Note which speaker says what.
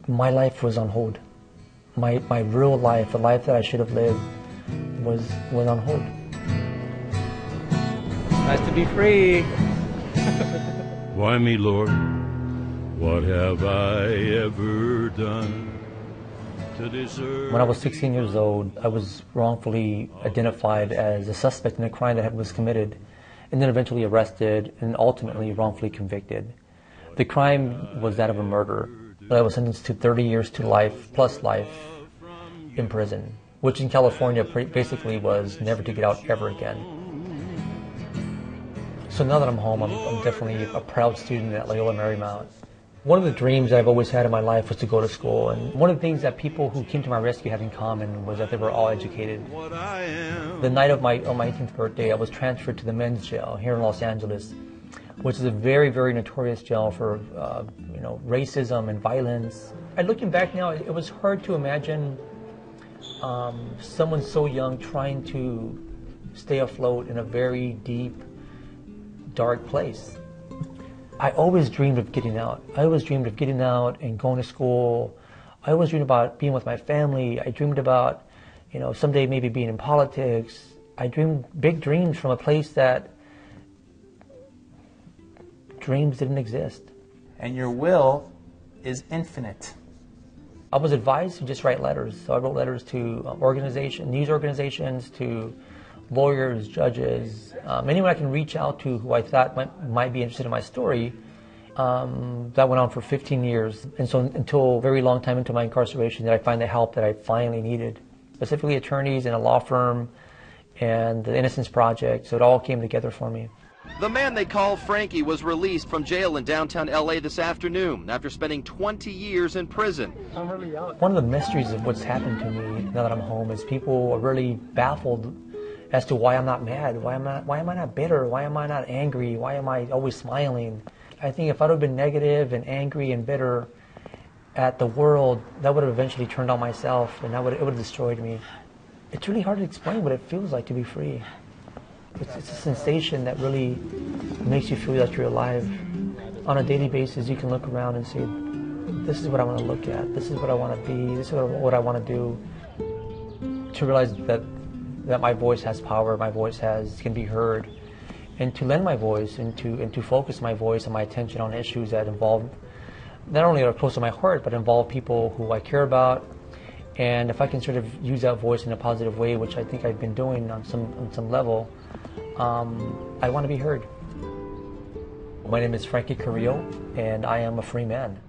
Speaker 1: my life was on hold. My real life, the life that I should have lived, was on hold.
Speaker 2: Nice to be free.
Speaker 3: Why me, Lord? What have I ever done to deserve?
Speaker 1: When I was 16 years old, I was wrongfully identified as a suspect in a crime that was committed, and then eventually arrested and ultimately wrongfully convicted. The crime was that of a murder. I was sentenced to 30 years to life plus life in prison, which in California basically was never to get out ever again. So now that I'm home, I'm definitely a proud student at Loyola Marymount. One of the dreams that I've always had in my life was to go to school, and one of the things that people who came to my rescue had in common was that they were all educated. The night of my 18th birthday, I was transferred to the men's jail here in Los Angeles, which is a very, very notorious jail for racism and violence. And looking back now, it was hard to imagine someone so young trying to stay afloat in a very deep, dark place. I always dreamed of getting out. I always dreamed of getting out and going to school. I always dreamed about being with my family. I dreamed about, someday maybe being in politics. I dreamed big dreams from a place that dreams didn't exist.
Speaker 2: And your will is infinite.
Speaker 1: I was advised to just write letters. So I wrote letters to news organizations, to lawyers, judges, anyone I can reach out to who I thought might be interested in my story. That went on for 15 years. And so until a very long time into my incarceration did I find the help that I finally needed, specifically attorneys and a law firm and the Innocence Project. So it all came together for me.
Speaker 4: The man they call Franky was released from jail in downtown LA this afternoon after spending 20 years in prison.
Speaker 1: One of the mysteries of what's happened to me now that I'm home is people are really baffled as to why I'm not mad, why am I not bitter, why am I not angry, why am I always smiling. I think if I'd have been negative and angry and bitter at the world, that would have eventually turned on myself, and it would have destroyed me. It's really hard to explain what it feels like to be free. It's a sensation that really makes you feel that you're alive. On a daily basis, you can look around and say, this is what I want to look at, this is what I want to be, this is what I want to do. To realize that my voice has power, my voice can be heard, and to lend my voice and to focus my voice and my attention on issues that involve, not only are close to my heart, but involve people who I care about. And if I can sort of use that voice in a positive way, which I think I've been doing on some level, I want to be heard. My name is Franky Carrillo, and I am a free man.